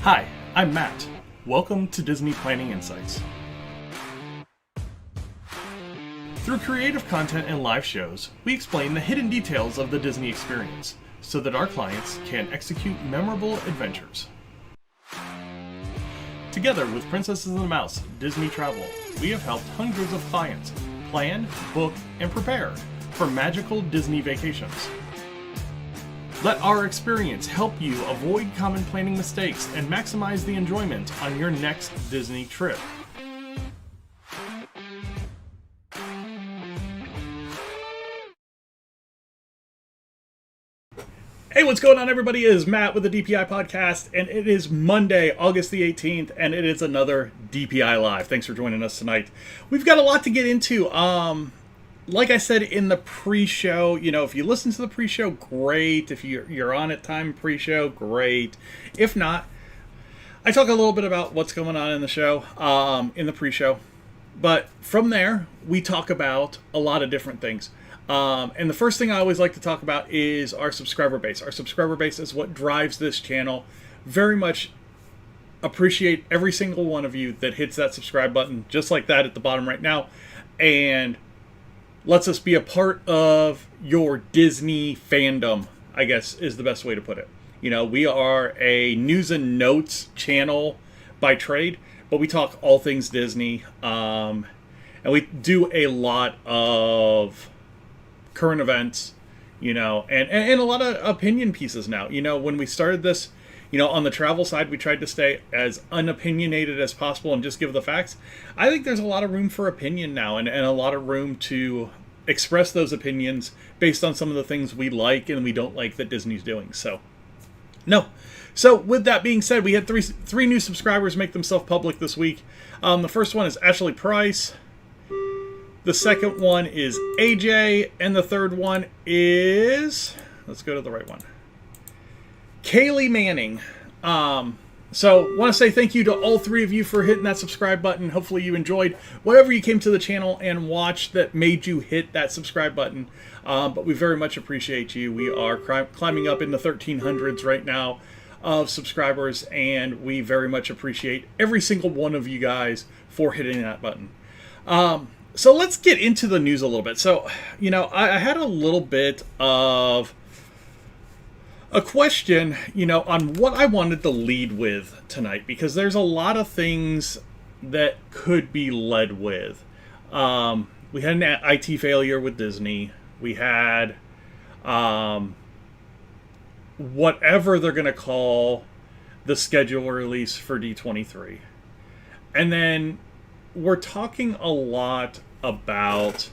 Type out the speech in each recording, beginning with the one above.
Hi, I'm Matt. Welcome to Disney Planning Insights. Through creative content and live shows, we explain the hidden details of the Disney experience so that our clients can execute memorable adventures. Together with Princesses and the Mouse Disney Travel, we have helped hundreds of clients plan, book, and prepare for magical Disney vacations. Let our experience help you avoid common planning mistakes and maximize the enjoyment on your next Disney trip. Hey, what's going on, everybody? It is Matt with the DPI podcast, and it is Monday, August the 18th, and it is another DPI Live. Thanks for joining us tonight. We've got a lot to get into. Like I said in the pre-show, if you listen to the pre-show, great. If you're on at time pre-show, great. If not, I talk a little bit about what's going on in the show, in the pre-show. But from there, we talk about a lot of different things. And the first thing I always like to talk about is our subscriber base. Our subscriber base is what drives this channel. Very much appreciate every single one of you that hits that subscribe button, just like that at the bottom right now, and lets us be a part of your Disney fandom, I guess is the best way to put it. We are a news and notes channel by trade, but we talk all things Disney, and we do a lot of current events, and a lot of opinion pieces now. When we started this, on the travel side, we tried to stay as unopinionated as possible and just give the facts. I think there's a lot of room for opinion now, and a lot of room to express those opinions based on some of the things we like and we don't like that Disney's doing. So with that being said, we had three new subscribers make themselves public this week. The first one is Ashley Price. The second one is AJ, and the third one is, let's go to the right one, Kaylee Manning. So want to say thank you to all three of you for hitting that subscribe button. Hopefully you enjoyed whatever you came to the channel and watched that made you hit that subscribe button. But we very much appreciate you. We are climbing up in the 1300s right now of subscribers, and we very much appreciate every single one of you guys for hitting that button. So let's get into the news a little bit. So, I had a little bit of a question, on what I wanted to lead with tonight, because there's a lot of things that could be led with. We had an IT failure with Disney. We had whatever they're going to call the schedule release for D23. And then we're talking a lot about,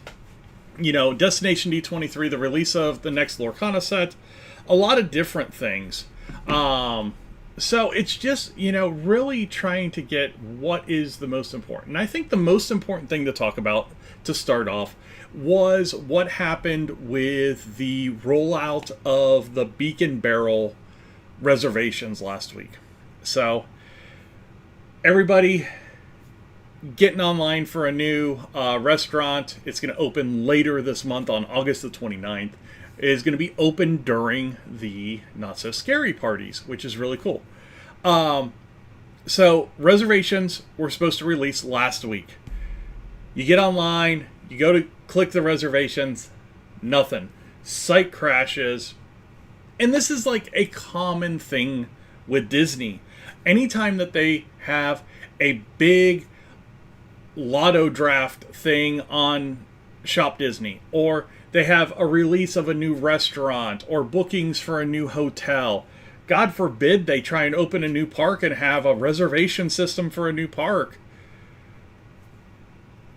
Destination D23, the release of the next Lorcana set, a lot of different things. So it's just, really trying to get what is the most important. And I think the most important thing to talk about to start off was what happened with the rollout of the Beacon Barrel reservations last week. So everybody getting online for a new restaurant. It's going to open later this month on August the 29th. It is going to be open during the Not So Scary parties, which is really cool. So reservations were supposed to release last week. You get online, you go to click the reservations, nothing. Site crashes. And this is like a common thing with Disney. Anytime that they have a big lotto draft thing on Shop Disney, or they have a release of a new restaurant or bookings for a new hotel. God forbid they try and open a new park and have a reservation system for a new park.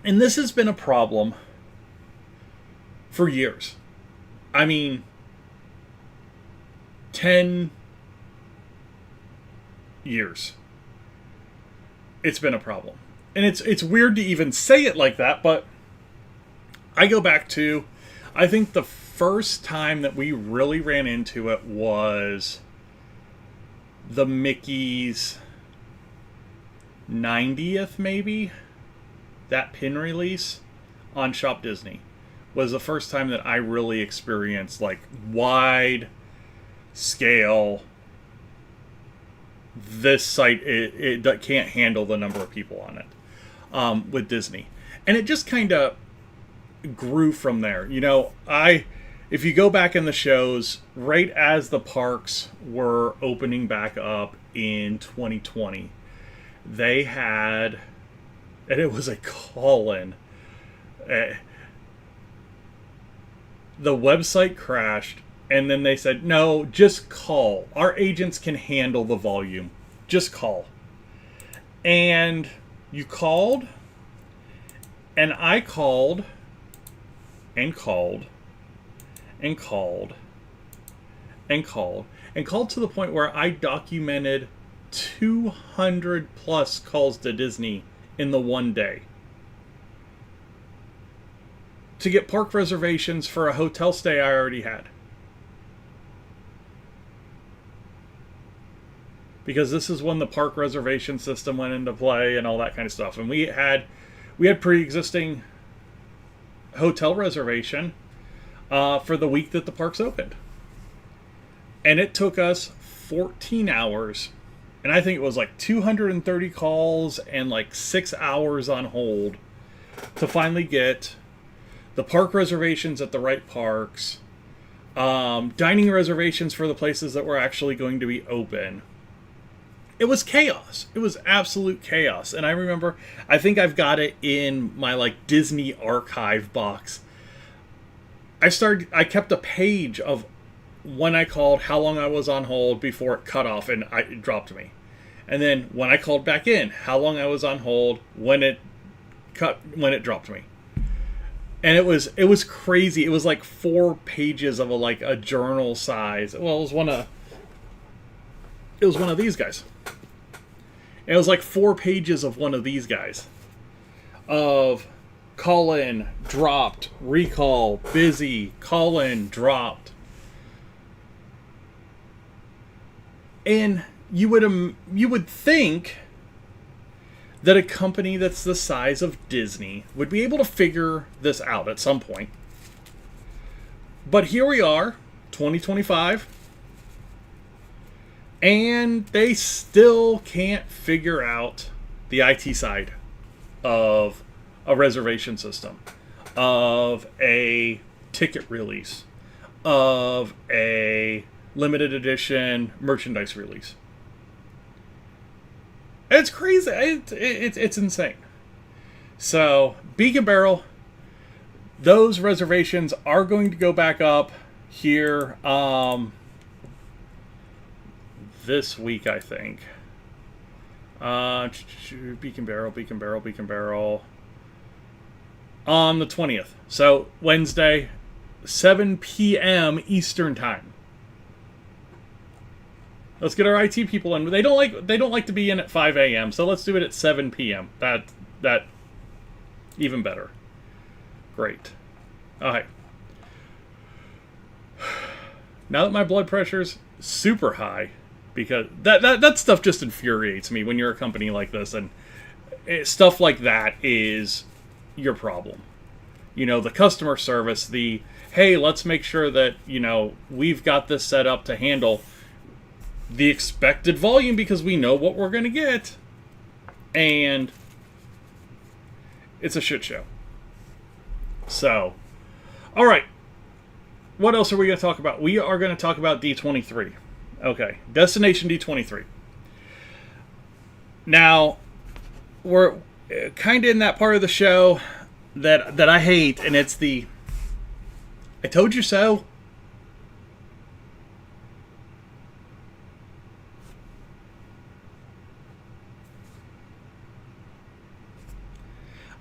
And this has been a problem for years. 10 years. It's been a problem. And it's weird to even say it like that, but I go back to, I think the first time that we really ran into it was the Mickey's 90th, maybe? That pin release on Shop Disney was the first time that I really experienced, wide scale this site it can't handle the number of people on it with Disney. And it just kind of grew from there. If you go back in the shows, right as the parks were opening back up in 2020, they had, and it was a call-in. The website crashed, and then they said, no, just call. Our agents can handle the volume. Just call. And you called, and I called, and called, and called, and called, and called to the point where I documented 200 plus calls to Disney in the one day to get park reservations for a hotel stay I already had. Because this is when the park reservation system went into play and all that kind of stuff. And we had pre-existing hotel reservation for the week that the parks opened. And it took us 14 hours, and I think it was like 230 calls and like 6 hours on hold to finally get the park reservations at the right parks, dining reservations for the places that were actually going to be open. It was chaos. It was absolute chaos. And I remember, I think I've got it in my like Disney archive box. I kept a page of when I called, how long I was on hold before it cut off and it dropped me. And then when I called back in, how long I was on hold when it dropped me. And it was crazy. It was like 4 pages of a journal size. Well, it was one of these guys. And it was like 4 pages of one of these guys. Of call in, dropped, recall, busy, call in, dropped. And you would think that a company that's the size of Disney would be able to figure this out at some point. But here we are, 2025, and they still can't figure out the IT side of a reservation system, of a ticket release, of a limited edition merchandise release. It's crazy. It's insane. So, Beacon Barrel, those reservations are going to go back up here this week, I think. Beacon Barrel. On the 20th. So, Wednesday, 7 p.m. Eastern Time. Let's get our IT people in. They don't like to be in at 5 a.m. So let's do it at 7 p.m. That even better. Great. All right. Now that my blood pressure's super high, because that stuff just infuriates me when you're a company like this, and stuff like that is your problem. The customer service, hey, let's make sure that we've got this set up to handle the expected volume because we know what we're going to get. And it's a shit show. So, all right. What else are we going to talk about? We are going to talk about D23. Okay, Destination D23. Now, we're kind of in that part of the show that I hate, and it's the I told you so.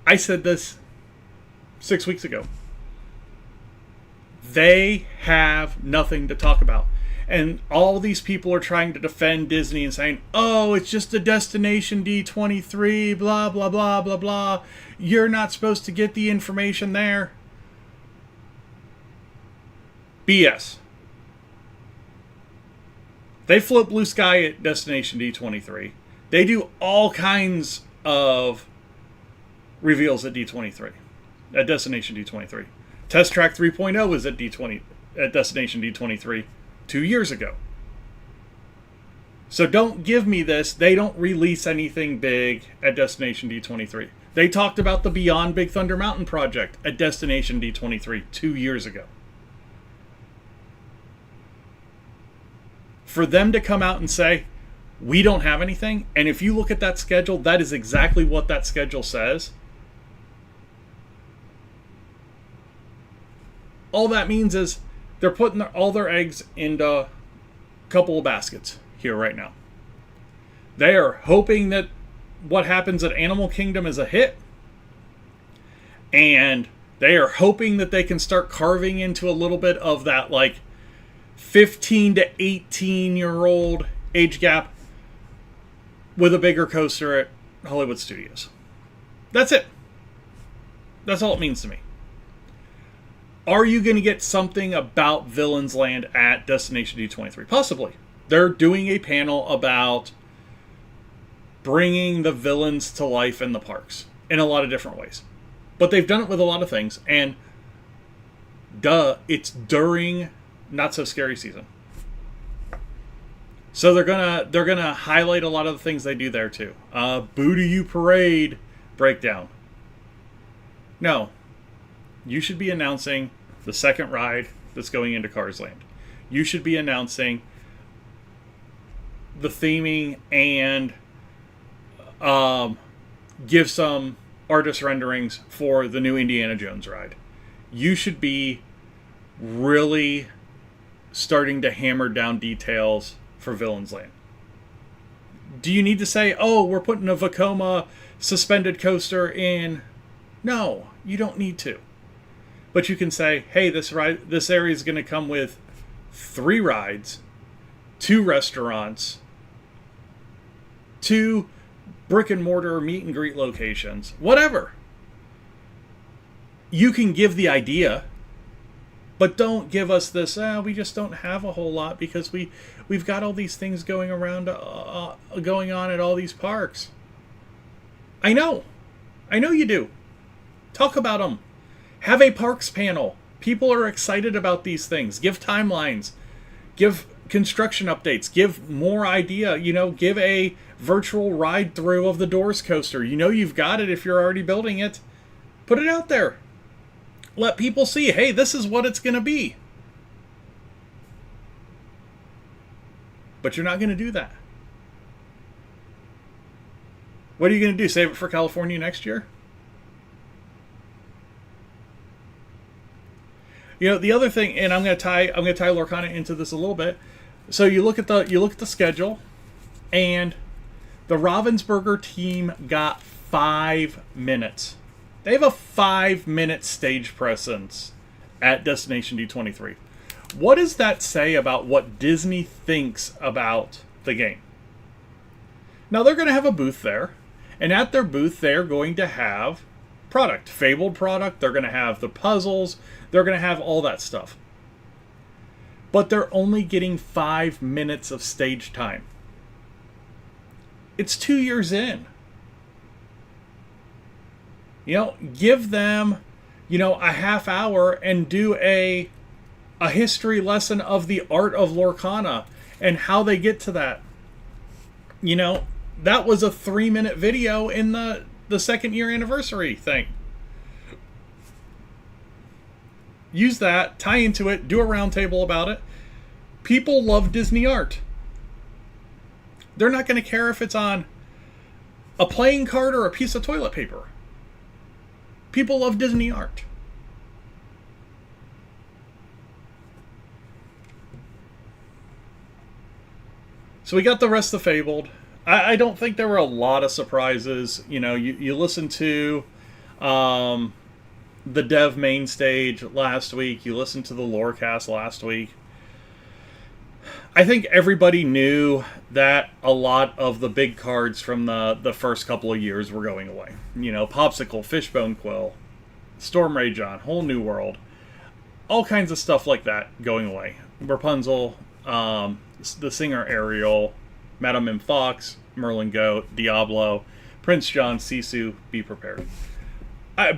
I said this 6 weeks ago. They have nothing to talk about. And all these people are trying to defend Disney and saying, oh, it's just a Destination D23, blah, blah, blah, blah, blah. You're not supposed to get the information there. BS. They float blue sky at Destination D23. They do all kinds of reveals at D23, at Destination D23. Test Track 3.0 was at Destination D23 2 years ago. So don't give me this. They don't release anything big at Destination D23. They talked about the Beyond Big Thunder Mountain project at Destination D23 2 years ago. For them to come out and say, we don't have anything, and if you look at that schedule, that is exactly what that schedule says. All that means is they're putting all their eggs into a couple of baskets here right now. They are hoping that what happens at Animal Kingdom is a hit, and they are hoping that they can start carving into a little bit of that like 15 to 18-year-old age gap with a bigger coaster at Hollywood Studios. That's it. That's all it means to me. Are you going to get something about Villains Land at Destination D23? Possibly. They're doing a panel about bringing the villains to life in the parks in a lot of different ways. But they've done it with a lot of things, and it's during Not So Scary season. So they're gonna highlight a lot of the things they do there too. Boo to You Parade breakdown. No. You should be announcing the second ride that's going into Cars Land. You should be announcing the theming and give some artist renderings for the new Indiana Jones ride. You should be really starting to hammer down details for Villains Land. Do you need to say, oh, we're putting a Vekoma suspended coaster in? No, you don't need to. But you can say, hey, this area is going to come with 3 rides, 2 restaurants, 2 brick and mortar meet and greet locations, whatever. You can give the idea, but don't give us this, we just don't have a whole lot because we've got all these things going on at all these parks. I know you do. Talk about them. Have a parks panel. People are excited about these things. Give timelines. Give construction updates. Give more idea. Give a virtual ride through of the Doors coaster. You've got it if you're already building it. Put it out there. Let people see, hey, this is what it's going to be. But you're not going to do that. What are you going to do? Save it for California next year? The other thing, and I'm going to tie Lorcana into this a little bit. So you look at the schedule, and the Ravensburger team got 5 minutes. They have a 5-minute stage presence at Destination D23. What does that say about what Disney thinks about the game? Now, they're going to have a booth there, and at their booth, they're going to have product, Fabled product. They're going to have the puzzles. They're going to have all that stuff. But they're only getting 5 minutes of stage time. It's 2 years in. Give them, a half hour and do a history lesson of the art of Lorcana and how they get to that. That was a 3-minute video in the second year anniversary thing. Use that, tie into it, do a roundtable about it. People love Disney art. They're not going to care if it's on a playing card or a piece of toilet paper. People love Disney art. So we got the rest of Fabled. I don't think there were a lot of surprises. You listen to the Dev main stage last week. You listened to the Lorecast last week. I think everybody knew that a lot of the big cards from the first couple of years were going away. Popsicle, Fishbone Quill, Storm Rage On, Whole New World, all kinds of stuff like that going away. Rapunzel, the singer Ariel, Madame M. Fox, Merlin Goat, Diablo, Prince John, Sisu, Be Prepared.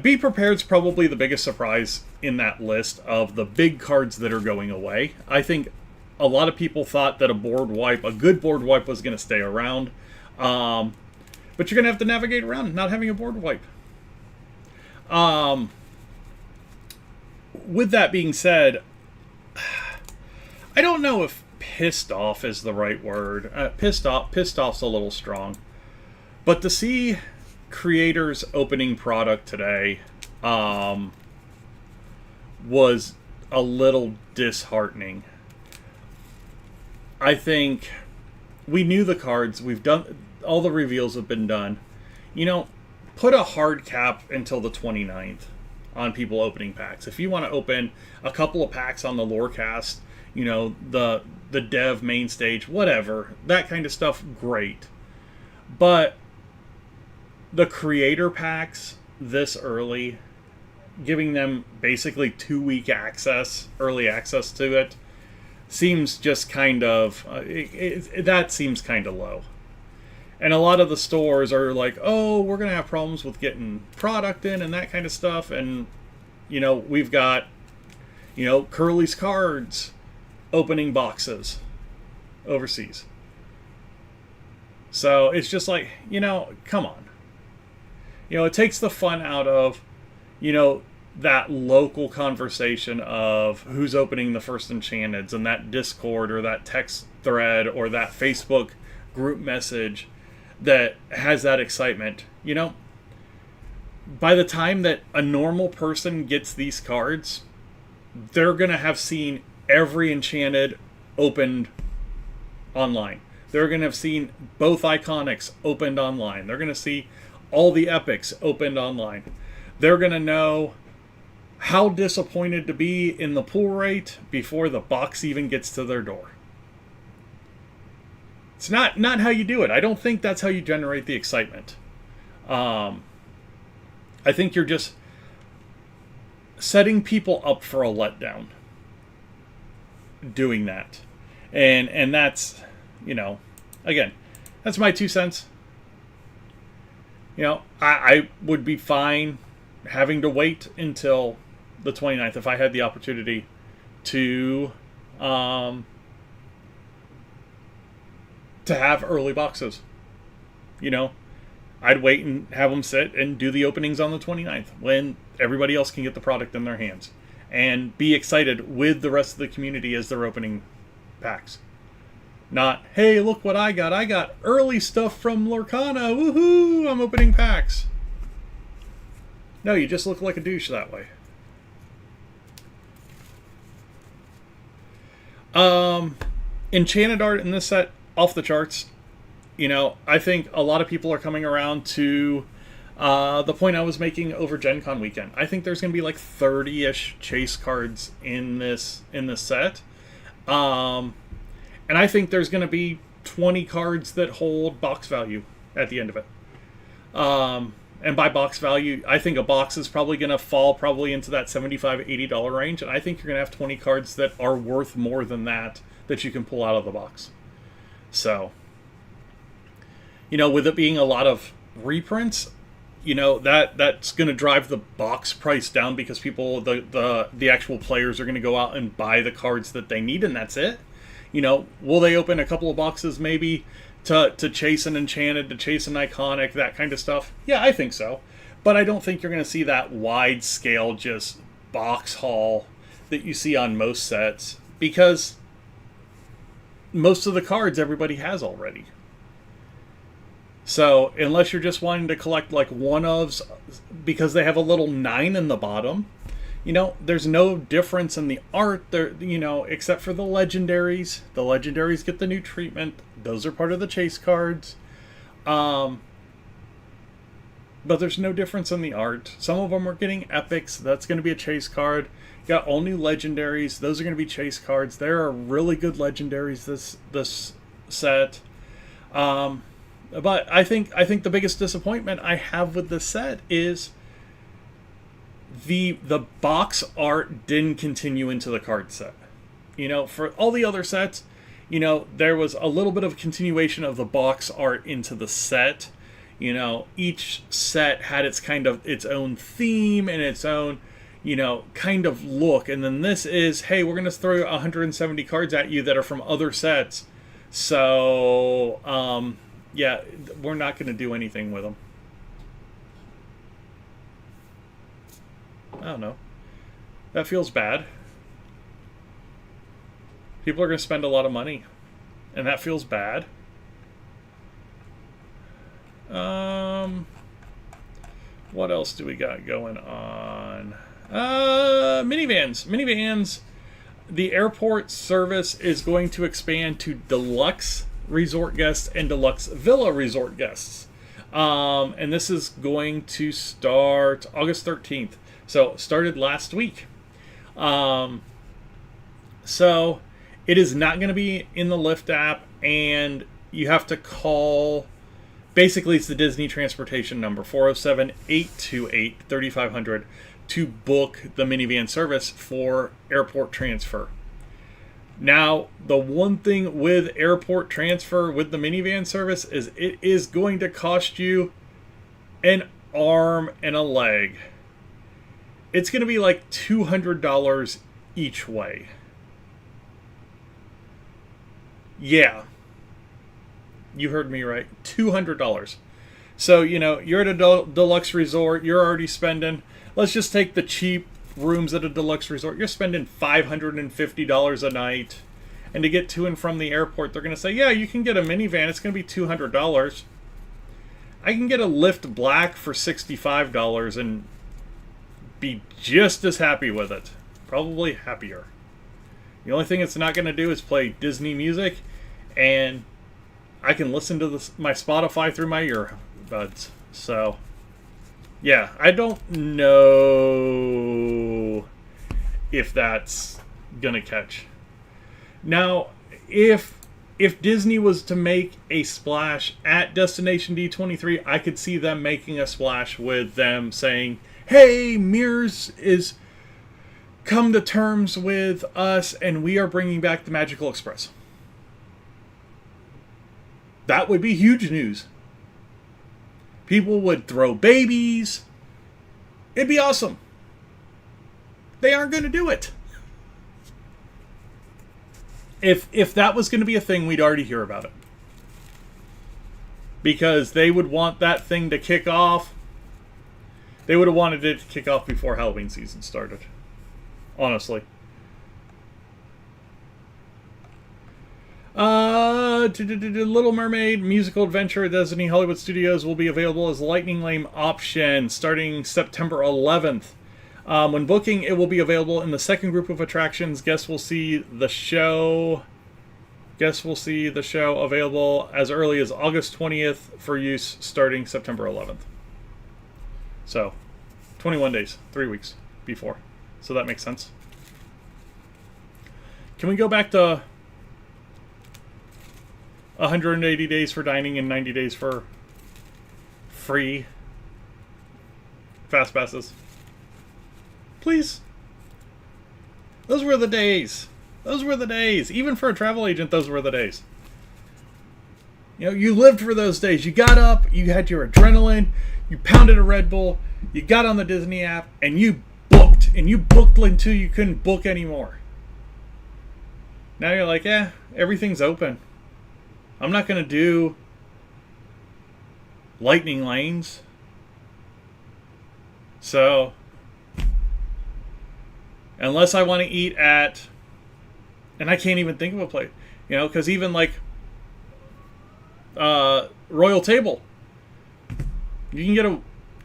Be Prepared's probably the biggest surprise in that list of the big cards that are going away. I think a lot of people thought that a good board wipe was going to stay around. But you're going to have to navigate around not having a board wipe. With that being said, I don't know if pissed off is the right word. Pissed off's a little strong. But to see creators opening product today was a little disheartening. I think we knew the cards. We've done, all the reveals have been done. Put a hard cap until the 29th on people opening packs. If you want to open a couple of packs on the Lorecast, the dev main stage, whatever, that kind of stuff, great. But the creator packs this early, giving them basically 2-week early access to it, seems just kind of, that seems kind of low. And a lot of the stores are like, oh, we're going to have problems with getting product in and that kind of stuff. And, we've got, Curly's Cards opening boxes overseas. So it's just like, come on. It takes the fun out of, that local conversation of who's opening the first Enchanteds and that Discord or that text thread or that Facebook group message that has that excitement. By the time that a normal person gets these cards, they're going to have seen every Enchanted opened online. They're going to have seen both Iconics opened online. They're going to see all the Epics opened online. They're going to know how disappointed to be in the pull rate before the box even gets to their door. It's not how you do it. I don't think that's how you generate the excitement. I think you're just setting people up for a letdown doing that. And that's, again, that's my 2 cents. I would be fine having to wait until the 29th if I had the opportunity to have early boxes. I'd wait and have them sit and do the openings on the 29th when everybody else can get the product in their hands and be excited with the rest of the community as they're opening packs. Not, hey, look what I got. I got early stuff from Lorcana. Woohoo! I'm opening packs. No, you just look like a douche that way. Enchanted art in this set, off the charts. I think a lot of people are coming around to the point I was making over Gen Con weekend. I think there's going to be like 30-ish chase cards in this set. And I think there's going to be 20 cards that hold box value at the end of it. And by box value, I think a box is probably going to fall probably into that $75, $80 range. And I think you're going to have 20 cards that are worth more than that you can pull out of the box. So, with it being a lot of reprints, that's going to drive the box price down because people, the actual players are going to go out and buy the cards that they need, and that's it. Will they open a couple of boxes maybe to chase an Enchanted, to chase an Iconic, that kind of stuff? Yeah, I think so. But I don't think you're going to see that wide scale just box haul that you see on most sets, because most of the cards everybody has already. So unless you're just wanting to collect like one-ofs because they have a little 9 in the bottom, there's no difference in the art there, except for the legendaries. The legendaries get the new treatment. Those are part of the chase cards. But there's no difference in the art. Some of them are getting epics. That's going to be a chase card. You got all new legendaries. Those are going to be chase cards. There are really good legendaries this set. But I think the biggest disappointment I have with this set is the box art didn't continue into the card set. For all the other sets, there was a little bit of continuation of the box art into the set. Each set had its kind of its own theme and its own, kind of look. And then this is, hey, we're going to throw 170 cards at you that are from other sets. So, yeah, we're not going to do anything with them. I don't know. That feels bad. People are going to spend a lot of money. And that feels bad. What else do we got going on? Minivans. The airport service is going to expand to deluxe resort guests and deluxe villa resort guests. And this is going to start August 13th. So it started last week. So it is not going to be in the Lyft app, and you have to call. Basically, it's the Disney transportation number, 407-828-3500, to book the minivan service for airport transfer. Now, the one thing with airport transfer with the minivan service is it is going to cost you an arm and a leg. It's going to be like $200 each way. Yeah. You heard me right. $200. So, you're at a deluxe resort. You're already spending. Let's just take the cheap rooms at a deluxe resort. You're spending $550 a night. And to get to and from the airport, they're going to say, yeah, you can get a minivan. It's going to be $200. I can get a Lyft Black for $65 and be just as happy with it. Probably happier. The only thing it's not going to do is play Disney music, and I can listen to my Spotify through my earbuds. So, yeah, I don't know if that's gonna catch. Now, if Disney was to make a splash at Destination D23, I could see them making a splash with them saying, "Hey, Mears is come to terms with us, and we are bringing back the Magical Express." That would be huge news. People would throw babies. It'd be awesome. They aren't going to do it. If that was going to be a thing, we'd already hear about it. Because they would want that thing to kick off. They would have wanted it to kick off before Halloween season started. Honestly. Little Mermaid musical adventure at Disney Hollywood Studios will be available as Lightning Lane option starting September 11th. When booking, it will be available in the second group of attractions. Guests will see the show available as early as August 20th for use starting September 11th. So, 21 days, 3 weeks before. So that makes sense. Can we go back to 180 days for dining and 90 days for free fast passes? Please. Those were the days. Those were the days. Even for a travel agent, those were the days. You lived for those days. You got up, you had your adrenaline, you pounded a Red Bull, you got on the Disney app, and you booked. And you booked until you couldn't book anymore. Now you're like, everything's open. I'm not going to do lightning lanes. So, unless I want to eat at, and I can't even think of a place, because even like Royal Table, you can get a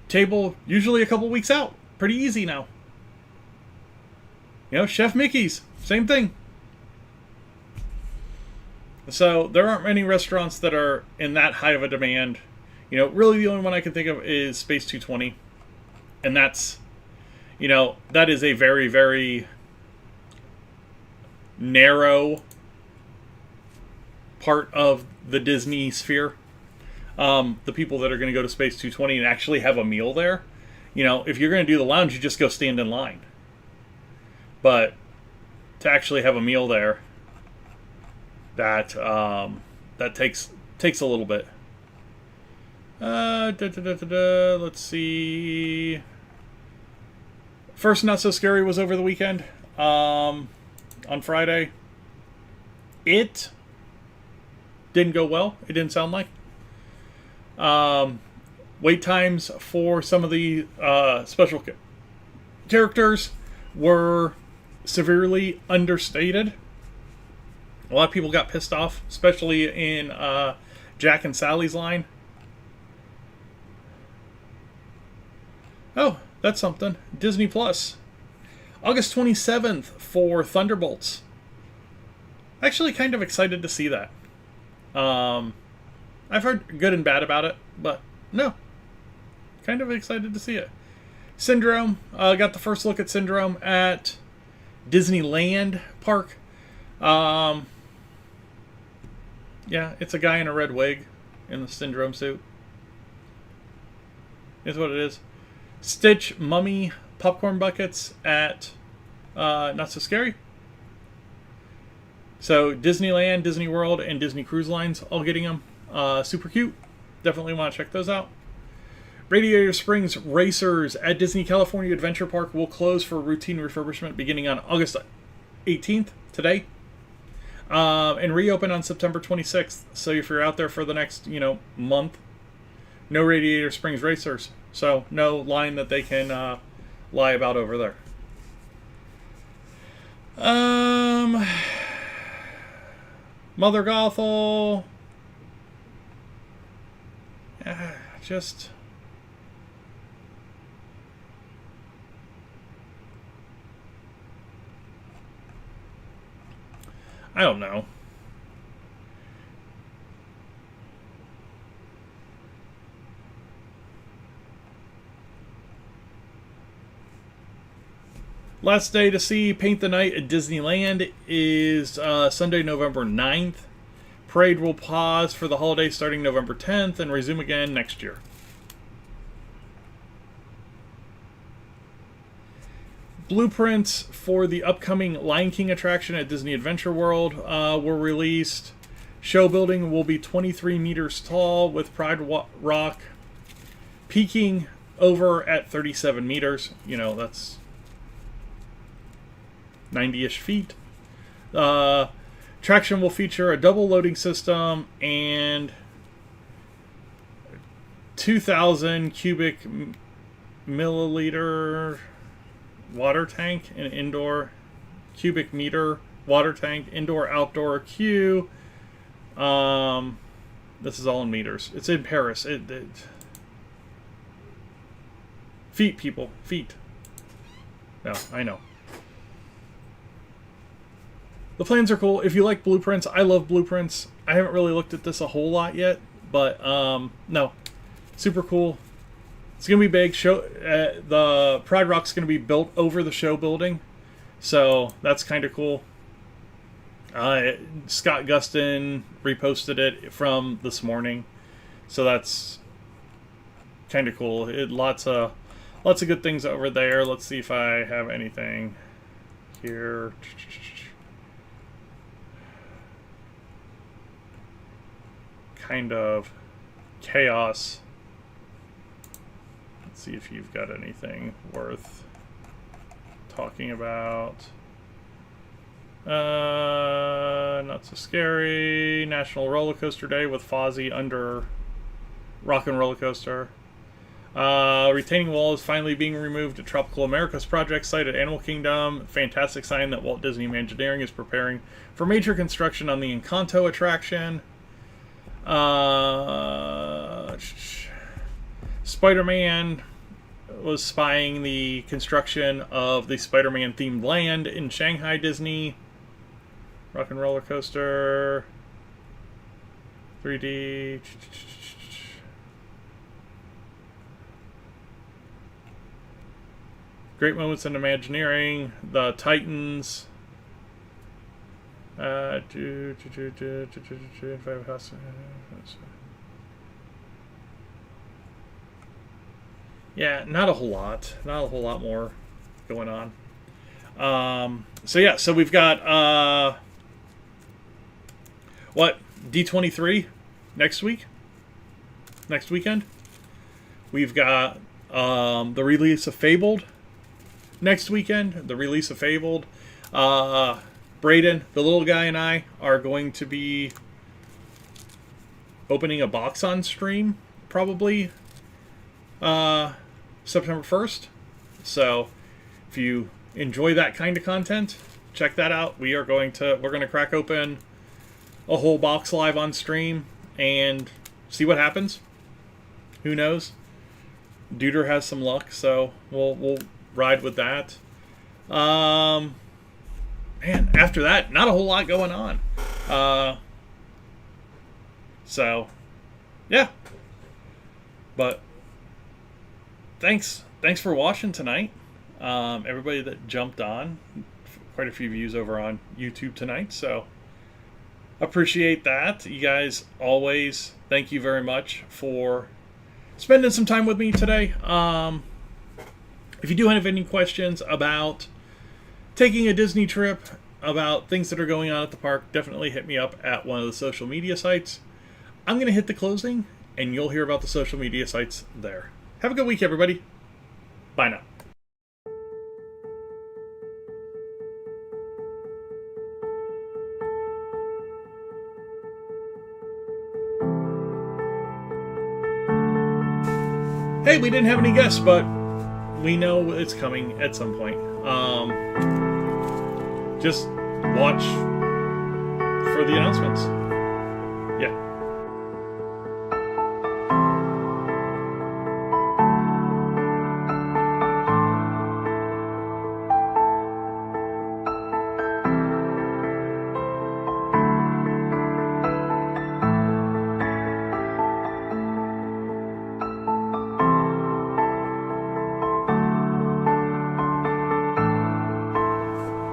table usually a couple weeks out. Pretty easy now. Chef Mickey's, same thing. So there aren't many restaurants that are in that high of a demand. Really the only one I can think of is Space 220. And that's, that is a very, very narrow part of the Disney sphere. The people that are going to go to Space 220 and actually have a meal there. If you're going to do the lounge, you just go stand in line. But to actually have a meal there, that takes a little bit. Let's see. First Not So Scary was over the weekend. On Friday. It didn't go well. It didn't sound like. Wait times for some of the special characters were severely understated. A lot of people got pissed off, especially in Jack and Sally's line. Oh, that's something. Disney Plus. August 27th for Thunderbolts. Actually kind of excited to see that. I've heard good and bad about it, but no. Kind of excited to see it. Syndrome. Got the first look at Syndrome at Disneyland Park. Yeah, it's a guy in a red wig in the Syndrome suit. Is what it is. Stitch Mummy popcorn buckets at Not So Scary. So Disneyland, Disney World, and Disney Cruise Lines all getting them. Super cute. Definitely want to check those out. Radiator Springs Racers at Disney California Adventure Park will close for routine refurbishment beginning on August 18th, today. And reopen on September 26th. So if you're out there for the next, month, no Radiator Springs Racers. So no line that they can lie about over there. Mother Gothel. Just... I don't know. Last day to see Paint the Night at Disneyland is Sunday, November 9th. Parade will pause for the holiday starting November 10th and resume again next year. Blueprints for the upcoming Lion King attraction at Disney Adventure World were released. Show building will be 23 meters tall, with Pride Rock peaking over at 37 meters. That's 90-ish feet. Attraction will feature a double loading system and 2,000 cubic milliliter water tank, an indoor cubic meter water tank, indoor-outdoor queue. This is all in meters. It's in Paris. Feet, people. Feet. No, I know. The plans are cool. If you like blueprints, I love blueprints. I haven't really looked at this a whole lot yet, but no. Super cool. It's going to be big. The Pride Rock's going to be built over the show building, so that's kind of cool. Scott Gustin reposted it from this morning, so that's kind of cool. Lots of good things over there. Let's see if I have anything here. Kind of chaos. Let's see if you've got anything worth talking about. Not So Scary. National Roller Coaster Day with Fozzie under Rock and Roller Coaster. Retaining wall is finally being removed at Tropical America's project site at Animal Kingdom. Fantastic sign that Walt Disney Imagineering is preparing for major construction on the Encanto attraction. Spider-Man was spying the construction of the Spider-Man themed land in Shanghai Disney. Rock and Roller Coaster 3D. Great moments in Imagineering. The Titans. Yeah, not a whole lot. Not a whole lot more going on. So we've got D23 next weekend. We've got the release of Fabled next weekend, the release of Fabled. Braden, the little guy, and I are going to be opening a box on stream, probably September 1st. So if you enjoy that kind of content, check that out. We're going to crack open a whole box live on stream and see what happens. Who knows? Duder has some luck, so we'll ride with that. Man, after that, not a whole lot going on. So, yeah. But thanks for watching tonight. Everybody that jumped on, quite a few views over on YouTube tonight, so appreciate that. You guys always, thank you very much for spending some time with me today. If you do have any questions about taking a Disney trip, about things that are going on at the park, definitely hit me up at one of the social media sites. I'm going to hit the closing, and you'll hear about the social media sites there. Have a good week, everybody. Bye now. Hey, we didn't have any guests, but we know it's coming at some point. Just watch for the announcements. Yeah.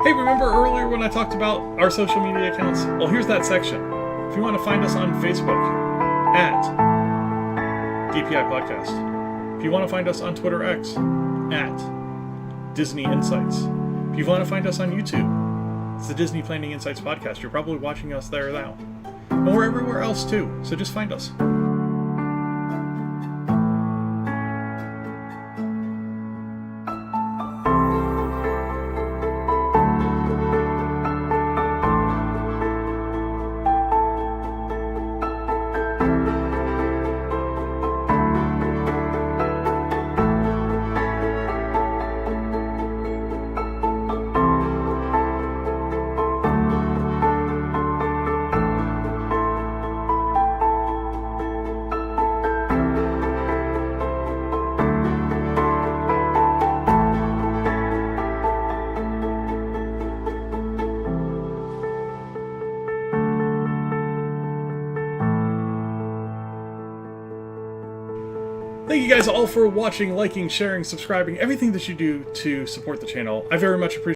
Hey, remember earlier when I talked about our social media accounts? Well, here's that section. If you want to find us on Facebook, at DPI Podcast. If you want to find us on Twitter X, at Disney Insights. If you want to find us on YouTube, it's the Disney Planning Insights Podcast. You're probably watching us there now. And we're everywhere else too, so just find us. Thank you guys all for watching, liking, sharing, subscribing, everything that you do to support the channel. I very much appreciate it.